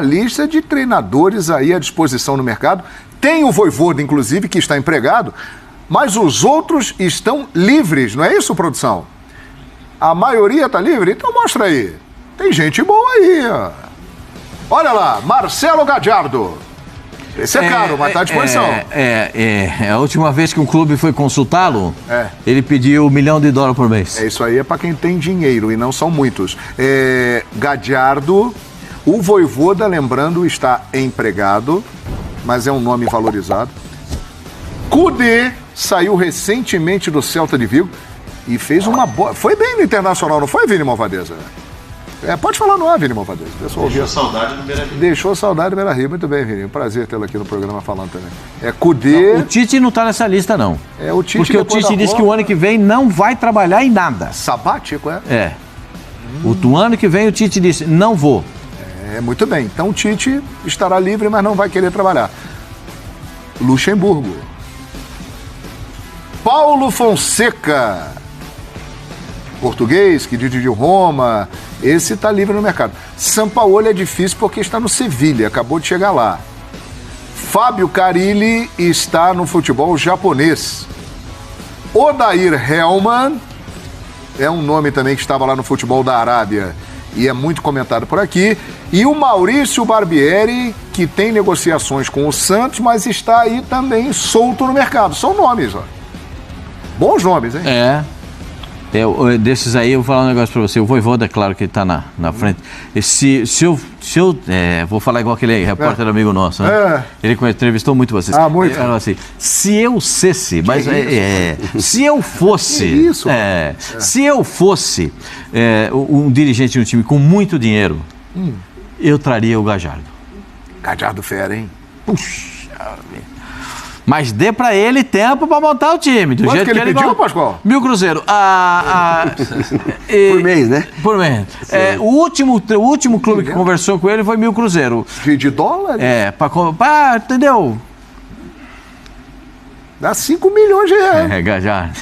lista de treinadores aí à disposição no mercado. Tem o Vojvoda, inclusive, que está empregado, mas os outros estão livres, não é isso, produção? A maioria está livre? Então mostra aí. Tem gente boa aí, ó. Olha lá, Marcelo Gadiardo. Esse é caro, mas está à disposição. A última vez que um clube foi consultá-lo, ele pediu $1 milhão por mês. Isso aí é para quem tem dinheiro, e não são muitos. Gadiardo, o Vojvoda, lembrando, está empregado, mas é um nome valorizado. Kudê saiu recentemente do Celta de Vigo e fez uma boa... Foi bem no Internacional, não foi, Vini Malvadeza? Pode falar no ar, Vini Malvadeza. Deixou saudade no Beira-Rio. Deixou saudade no Beira-Rio. Muito bem, Vini. Prazer tê-lo aqui no programa falando também. Kudê... O Tite não está nessa lista, não. O Tite, porque o Tite disse que o ano que vem não vai trabalhar em nada. Sabático, O ano que vem o Tite disse, não vou. Muito bem. Então o Tite estará livre, mas não vai querer trabalhar. Luxemburgo. Paulo Fonseca. Português, que dirigiu Roma. Esse está livre no mercado. Sampaoli é difícil porque está no Sevilha, acabou de chegar lá. Fábio Carille está no futebol japonês. Odair Hellmann é um nome também que estava lá no futebol da Arábia e é muito comentado por aqui. E o Maurício Barbieri, que tem negociações com o Santos, mas está aí também solto no mercado. São nomes, ó. Bons nomes, hein? Desses aí, eu vou falar um negócio pra você. O Vojvoda, é claro que ele tá na frente. Se eu vou falar igual aquele repórter amigo nosso, né? Ele entrevistou muito vocês. Muito. Ele falou assim, se eu fosse, mas se eu fosse, se eu fosse um dirigente de um time com muito dinheiro, eu traria o Gadiardo. Gadiardo fera, hein? Puxa, mas dê pra ele tempo pra montar o time. Do jeito que ele pediu, Pascoal? 1.000 cruzeiros. Por mês, né? Por mês. O último clube que conversou com ele foi 1.000 cruzeiros. De dólar? Entendeu? Dá 5 milhões de reais. Gadiardo.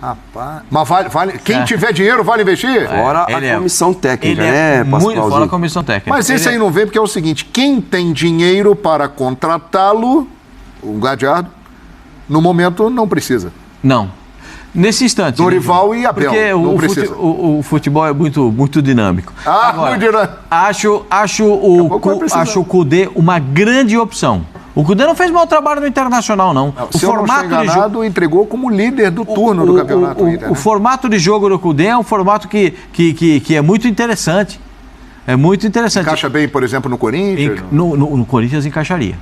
Rapaz. Mas vale quem tiver dinheiro vale investir? Fora a comissão técnica, Pascoalzinho? Fora a comissão técnica. Mas esse aí não vem porque é o seguinte, quem tem dinheiro para contratá-lo, o Gadiardo, no momento não precisa. Não. Nesse instante. Dorival e Abel, porque não precisa. O futebol é muito dinâmico. Agora, muito dinâmico. Acho o Kudê uma grande opção. O Kudê não fez mau trabalho no Internacional, não. Se eu não estou enganado, entregou como líder do turno do campeonato. O formato de jogo do Kudê é um formato que é muito interessante. É muito interessante. Encaixa bem, por exemplo, no Corinthians? No Corinthians encaixaria.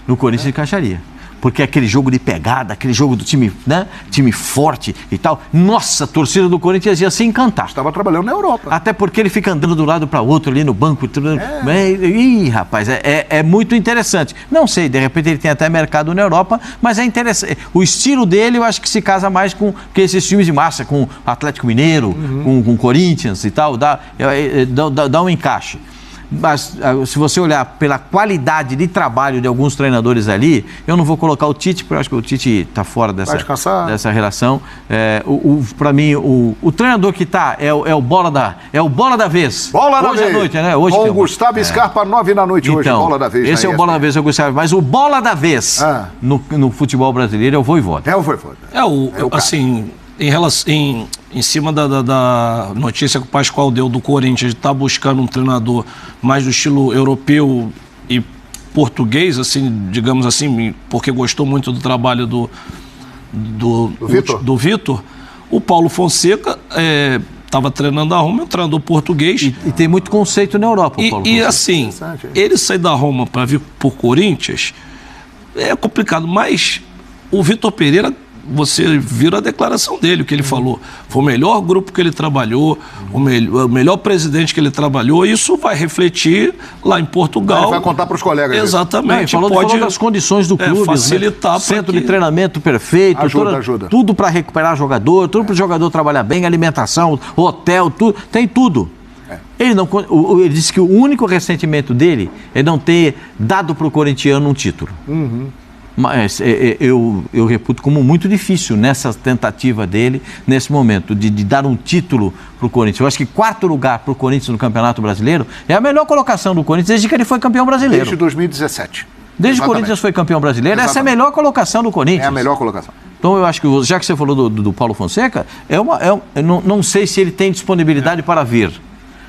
No Corinthians encaixaria. Porque aquele jogo de pegada, aquele jogo do time, né? Time forte e tal. Nossa, a torcida do Corinthians ia se encantar. Estava trabalhando na Europa. Até porque ele fica andando de um lado para o outro ali no banco. Rapaz, é muito interessante. Não sei, de repente ele tem até mercado na Europa, mas é interessante. O estilo dele eu acho que se casa mais com esses times de massa, com Atlético Mineiro, com Corinthians e tal. Dá um encaixe. Mas se você olhar pela qualidade de trabalho de alguns treinadores ali, eu não vou colocar o Tite, porque eu acho que o Tite está fora dessa relação. Para mim, o treinador que está é o bola da vez. Bola da hoje vez. À noite, né? Hoje com o Gustavo Scarpa, 9 da noite hoje, bola da vez. Esse é o bola da vez, eu gostava. Mas o bola da vez no futebol brasileiro é o Vojvoda. É o Vojvoda. Assim, em cima da notícia que o Pascoal deu do Corinthians de estar buscando um treinador mais do estilo europeu e português, assim, digamos assim, porque gostou muito do trabalho do Vitor, o Paulo Fonseca estava treinando a Roma, é um treinador português. E tem muito conceito na Europa, o Paulo Fonseca. Assim, ele sair da Roma para vir por Corinthians é complicado, mas o Vitor Pereira, você viu a declaração dele, o que ele falou. Foi o melhor grupo que ele trabalhou, o melhor presidente que ele trabalhou. Isso vai refletir lá em Portugal. Ele vai contar para os colegas. Exatamente. Falou das condições do clube, facilitar. Centro de treinamento perfeito. Ajuda. Tudo para recuperar jogador, tudo para o jogador trabalhar bem, alimentação, hotel, tudo. Tem tudo. Ele disse que o único ressentimento dele é não ter dado para o corintiano um título. mas eu reputo como muito difícil nessa tentativa dele, nesse momento, de dar um título para o Corinthians. Eu acho que 4º lugar para o Corinthians no Campeonato Brasileiro é a melhor colocação do Corinthians desde que ele foi campeão brasileiro. Desde 2017. Desde que o Corinthians foi campeão brasileiro, essa é a melhor colocação do Corinthians. É a melhor colocação. Então eu acho que, já que você falou do Paulo Fonseca, não sei se ele tem disponibilidade para vir.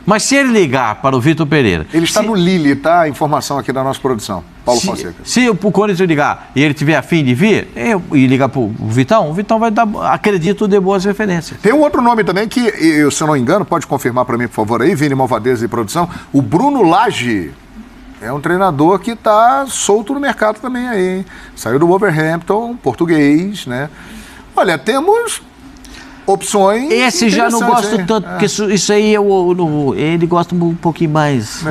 Mas se ele ligar para o Vitor Pereira... Ele está no Lille, tá? A informação aqui da nossa produção, Paulo Fonseca. Se o Corinthians ligar e ele tiver a fim de vir, e ligar para o Vitão vai dar, acredito, de boas referências. Tem um outro nome também que, se eu não me engano, pode confirmar para mim, por favor, aí, Vini Malvadeza e produção, o Bruno Lage. É um treinador que está solto no mercado também aí, hein? Saiu do Wolverhampton, português, né? Olha, temos opções. Esse já não gosto tanto, porque isso aí ele gosta um pouquinho mais.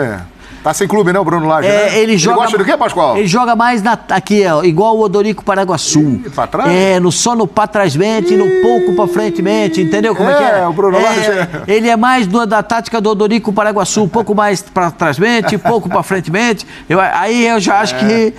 Tá sem clube, né, o Bruno Lage, né? Ele gosta do quê, Pascoal? Ele joga mais aqui, igual o Odorico Paraguaçu. Pra trás? Só no pra trás-mente e no pouco pra frente-mente, entendeu como é que é? O Bruno Lage. Ele é mais da tática do Odorico Paraguaçu, um pouco mais pra trás-mente, pouco pra frente-mente. Aí eu já acho que...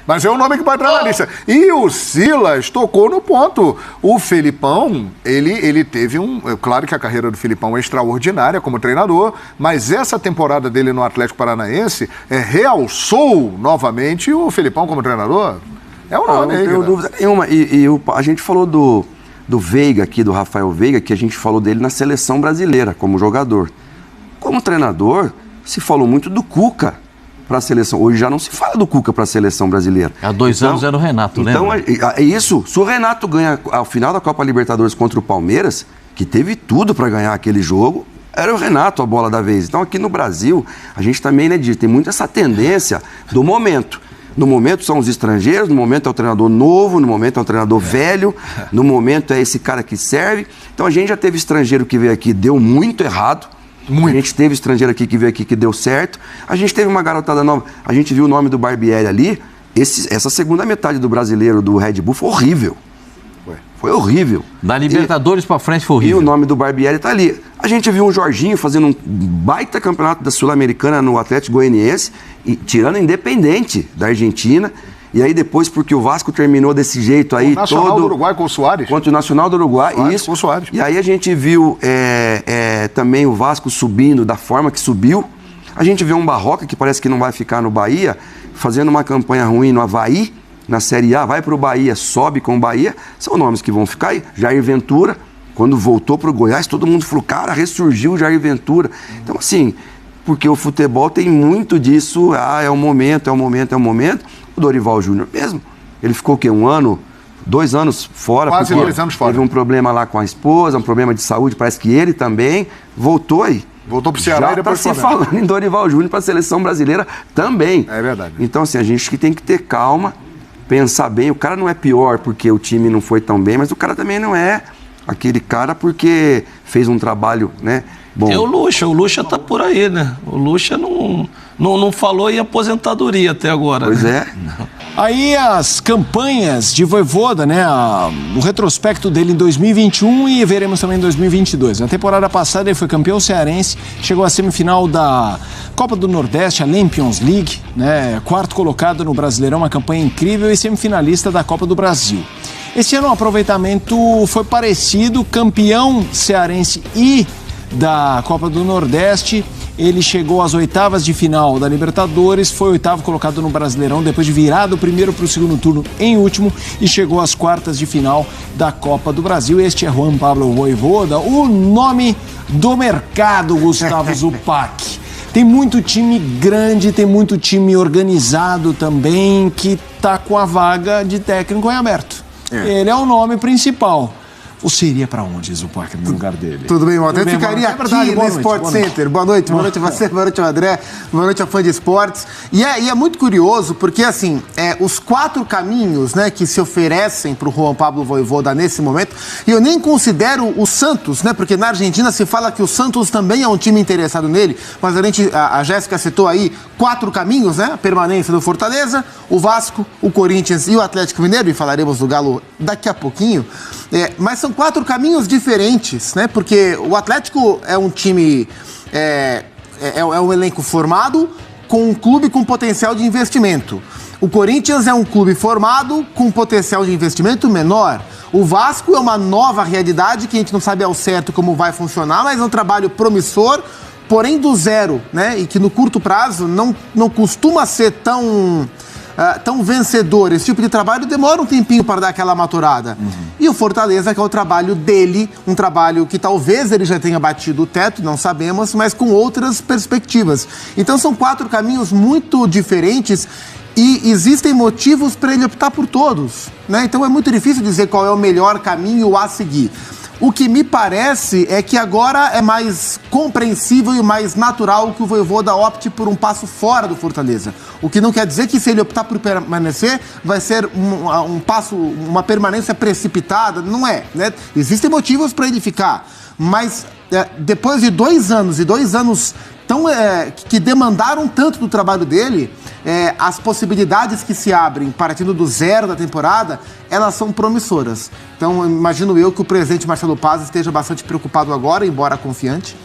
Mas é um nome que vai entrar na lista. E o Silas tocou no ponto. O Felipão, ele teve claro que a carreira do Felipão é extraordinária como treinador, mas essa temporada dele no Atlético Paranaense realçou novamente o Felipão como treinador. É um nome aí. Não tenho dúvida nenhuma. A gente falou do Veiga aqui, do Rafael Veiga, que a gente falou dele na seleção brasileira como jogador. Como treinador, se falou muito do Cuca para a seleção. Hoje já não se fala do Cuca para a seleção brasileira. Há 2 anos era o Renato, né? Então, é isso. Se o Renato ganha ao final da Copa Libertadores contra o Palmeiras, que teve tudo para ganhar aquele jogo, era o Renato a bola da vez. Então, aqui no Brasil, a gente também, né, tem muito essa tendência do momento. No momento são os estrangeiros, no momento é o treinador novo, no momento é o treinador velho, no momento é esse cara que serve. Então, a gente já teve estrangeiro que veio aqui, deu muito errado. A gente teve estrangeiro aqui que veio aqui que deu certo. A gente teve uma garotada nova. A gente viu o nome do Barbieri ali. Essa segunda metade do brasileiro do Red Bull foi horrível. Foi horrível. Da Libertadores pra frente foi horrível. E o nome do Barbieri tá ali. A gente viu um Jorginho fazendo um baita campeonato da Sul-Americana no Atlético Goianiense, e tirando Independente da Argentina. E aí depois, porque o Vasco terminou desse jeito aí, o Nacional do Uruguai com o Soares. Contra o Nacional do Uruguai, isso. Com o Soares. E aí a gente viu também o Vasco subindo da forma que subiu. A gente vê um Barroca, que parece que não vai ficar no Bahia, fazendo uma campanha ruim no Avaí, na Série A, vai pro Bahia, sobe com o Bahia. São nomes que vão ficar aí. Jair Ventura, quando voltou pro Goiás, todo mundo falou, cara, ressurgiu o Jair Ventura. Então, assim, porque o futebol tem muito disso, é o momento. O Dorival Júnior mesmo, ele ficou o quê? 1 ano, 2 anos fora? Quase 2 anos fora. Teve um problema lá com a esposa, um problema de saúde, parece que ele também voltou aí. Voltou pro Ceará e depois foi. Já está se falando em Dorival Júnior para a seleção brasileira também. É verdade. Então, assim, a gente que tem que ter calma, pensar bem. O cara não é pior porque o time não foi tão bem, mas o cara também não é aquele cara porque fez um trabalho, né? Bom. É o Lucha tá por aí, né? O Lucha não falou em aposentadoria até agora. Pois é. Aí as campanhas de Vojvoda, né? O retrospecto dele em 2021 e veremos também em 2022. Na temporada passada ele foi campeão cearense, chegou à semifinal da Copa do Nordeste, a Champions League, né? 4º colocado no Brasileirão, uma campanha incrível, e semifinalista da Copa do Brasil. Esse ano o aproveitamento foi parecido, campeão cearense e da Copa do Nordeste. Ele chegou às 8ª de final da Libertadores, foi 8º colocado no Brasileirão, depois de virar do primeiro para o segundo turno em último, e chegou às 4ª de final da Copa do Brasil. Este é Juan Pablo Vojvoda, o nome do mercado, Gustavo Zupac. Tem muito time grande, tem muito time organizado também, que está com a vaga de técnico em aberto. Ele é o nome principal. Você iria para onde, Zupac, no lugar dele? Tudo bem, Walter? Eu ficaria aqui no Sport Center. Boa noite a você, boa noite ao André, boa noite a fã de esportes. E é muito curioso, porque assim, os 4 caminhos, né, que se oferecem para o Juan Pablo Vojvoda nesse momento, e eu nem considero o Santos, né, porque na Argentina se fala que o Santos também é um time interessado nele, mas a Jéssica citou aí 4 caminhos, né, a permanência do Fortaleza, o Vasco, o Corinthians e o Atlético Mineiro, e falaremos do Galo daqui a pouquinho. Mas são 4 caminhos diferentes, né? Porque o Atlético é um time, é um elenco formado com um clube com potencial de investimento. O Corinthians é um clube formado com potencial de investimento menor. O Vasco é uma nova realidade que a gente não sabe ao certo como vai funcionar, mas é um trabalho promissor, porém do zero, né? E que no curto prazo não costuma ser tão vencedor. Esse tipo de trabalho demora um tempinho para dar aquela maturada. E o Fortaleza, que é o trabalho dele, um trabalho que talvez ele já tenha batido o teto, não sabemos, mas com outras perspectivas. Então são 4 caminhos muito diferentes e existem motivos para ele optar por todos, né? Então é muito difícil dizer qual é o melhor caminho a seguir. O que me parece é que agora é mais compreensível e mais natural que o Vojvoda opte por um passo fora do Fortaleza. O que não quer dizer que, se ele optar por permanecer, vai ser uma permanência precipitada. Não é, né? Existem motivos para ele ficar. Mas depois de 2 anos, e 2 anos que demandaram tanto do trabalho dele, as possibilidades que se abrem partindo do zero da temporada, elas são promissoras. Então, imagino eu que o presidente Marcelo Paz esteja bastante preocupado agora, embora confiante,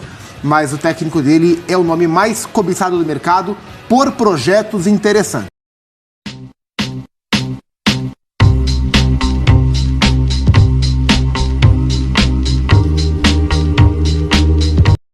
mas o técnico dele é o nome mais cobiçado do mercado por projetos interessantes.